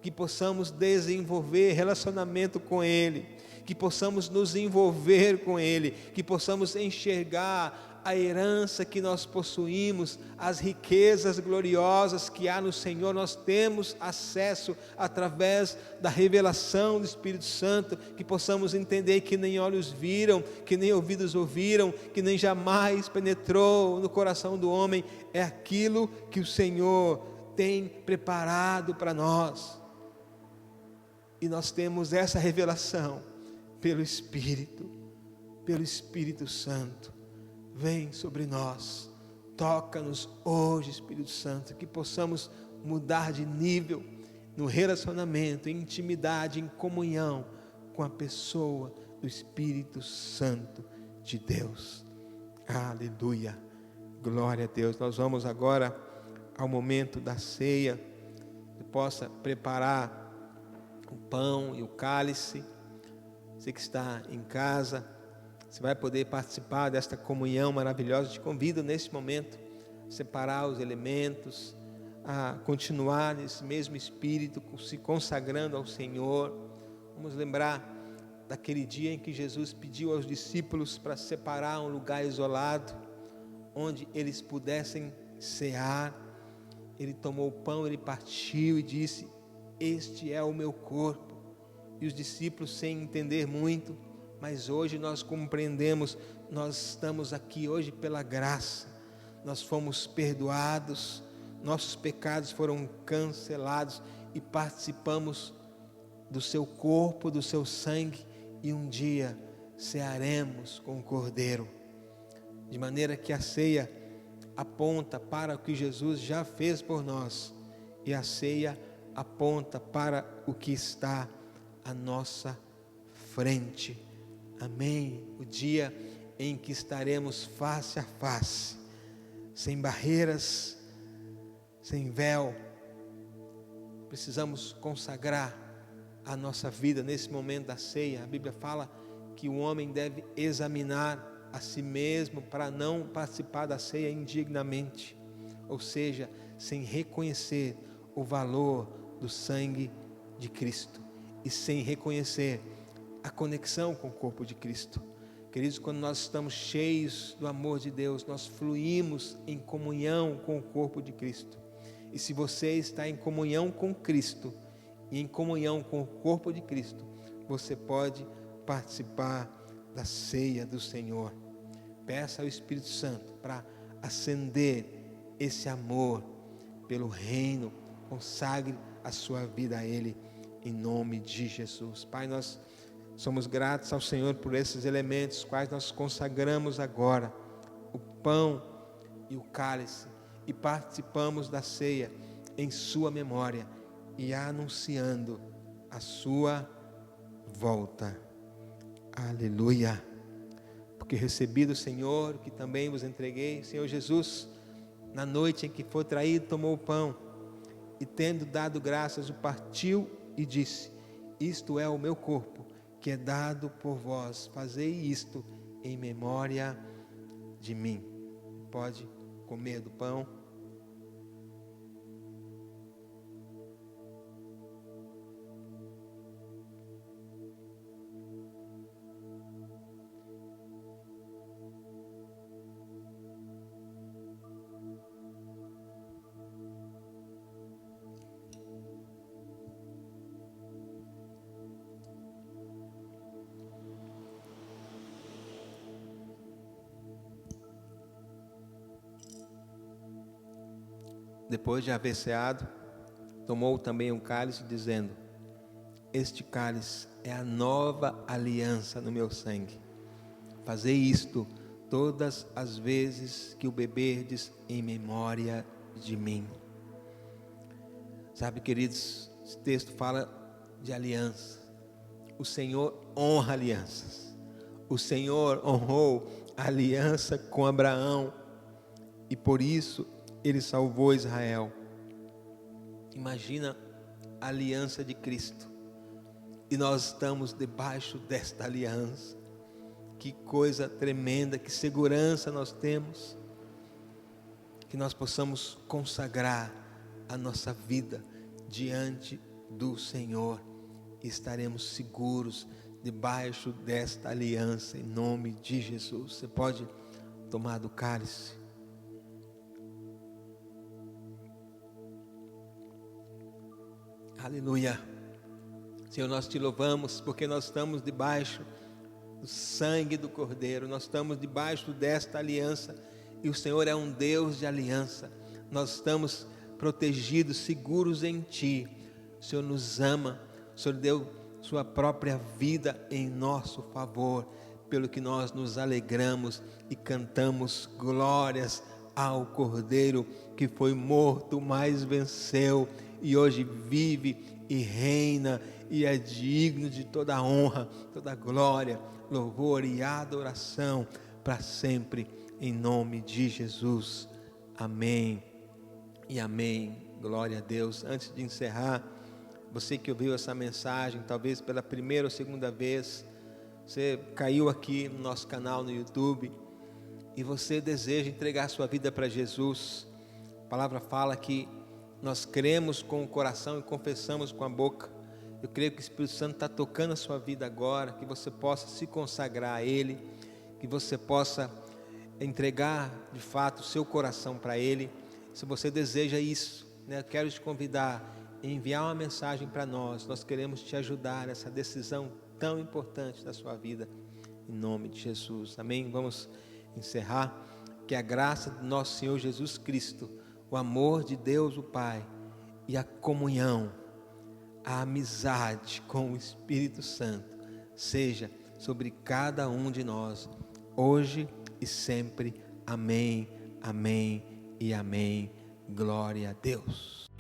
que possamos desenvolver relacionamento com Ele, que possamos nos envolver com Ele, que possamos enxergar a herança que nós possuímos, as riquezas gloriosas que há no Senhor. Nós temos acesso através da revelação do Espírito Santo, que possamos entender que nem olhos viram, que nem ouvidos ouviram, que nem jamais penetrou no coração do homem, é aquilo que o Senhor tem preparado para nós, e nós temos essa revelação pelo Espírito Santo. Vem sobre nós, toca-nos hoje, Espírito Santo, que possamos mudar de nível no relacionamento, em intimidade, em comunhão com a pessoa do Espírito Santo de Deus. Aleluia, glória a Deus. Nós vamos agora ao momento da ceia. Você possa preparar o pão e o cálice. Você que está em casa, você vai poder participar desta comunhão maravilhosa. Te convido nesse momento a separar os elementos, a continuar nesse mesmo espírito, se consagrando ao Senhor. Vamos lembrar daquele dia em que Jesus pediu aos discípulos para separar um lugar isolado, onde eles pudessem cear. Ele tomou o pão, ele partiu e disse: este é o meu corpo. E os discípulos, sem entender muito, mas hoje nós compreendemos, nós estamos aqui hoje pela graça, nós fomos perdoados, nossos pecados foram cancelados e participamos do seu corpo, do seu sangue, e um dia cearemos com o Cordeiro, de maneira que a ceia aponta para o que Jesus já fez por nós, e a ceia aponta para o que está à nossa frente. Amém. O dia em que estaremos face a face, sem barreiras, sem véu. Precisamos consagrar a nossa vida nesse momento da ceia. A Bíblia fala que o homem deve examinar a si mesmo para não participar da ceia indignamente, ou seja, sem reconhecer o valor do sangue de Cristo e sem reconhecer a conexão com o corpo de Cristo. Queridos, quando nós estamos cheios do amor de Deus, nós fluímos em comunhão com o corpo de Cristo. E se você está em comunhão com Cristo e em comunhão com o corpo de Cristo, você pode participar da ceia do Senhor. Peça ao Espírito Santo para acender esse amor pelo reino. Consagre a sua vida a Ele, em nome de Jesus. Pai, nós somos gratos ao Senhor por esses elementos, quais nós consagramos agora, o pão e o cálice, e participamos da ceia em sua memória e anunciando a sua volta. Aleluia. Porque recebi do Senhor, que também vos entreguei, Senhor Jesus, na noite em que foi traído, tomou o pão e, tendo dado graças, o partiu e disse: isto é o meu corpo, que é dado por vós. Fazei isto em memória de mim. Pode comer do pão. Depois de haver ceado, tomou também um cálice, dizendo: este cálice é a nova aliança no meu sangue. Fazei isto todas as vezes que o beberdes em memória de mim. Sabe, queridos, esse texto fala de aliança. O Senhor honra alianças. O Senhor honrou a aliança com Abraão e por isso Ele salvou Israel. Imagina a aliança de Cristo. E nós estamos debaixo desta aliança. Que coisa tremenda, que segurança nós temos. Que nós possamos consagrar a nossa vida diante do Senhor. E estaremos seguros debaixo desta aliança, em nome de Jesus. Você pode tomar do cálice. Aleluia. Senhor, nós te louvamos porque nós estamos debaixo do sangue do Cordeiro, nós estamos debaixo desta aliança e o Senhor é um Deus de aliança. Nós estamos protegidos, seguros em Ti. O Senhor nos ama, o Senhor deu Sua própria vida em nosso favor, pelo que nós nos alegramos e cantamos glórias ao Cordeiro que foi morto, mas venceu e hoje vive e reina e é digno de toda honra, toda glória, louvor e adoração para sempre, em nome de Jesus. Amém e amém. Glória a Deus. Antes de encerrar, você que ouviu essa mensagem, talvez pela primeira ou segunda vez, você caiu aqui no nosso canal no YouTube e você deseja entregar sua vida para Jesus. A palavra fala que nós cremos com o coração e confessamos com a boca. Eu creio que o Espírito Santo está tocando a sua vida agora, que você possa se consagrar a Ele, que você possa entregar de fato o seu coração para Ele. Se você deseja isso, eu quero te convidar a enviar uma mensagem para nós. Nós queremos te ajudar nessa decisão tão importante da sua vida, em nome de Jesus. Amém? Vamos encerrar. Que a graça do nosso Senhor Jesus Cristo, o amor de Deus o Pai e a comunhão, a amizade com o Espírito Santo seja sobre cada um de nós, hoje e sempre. Amém, amém e amém. Glória a Deus.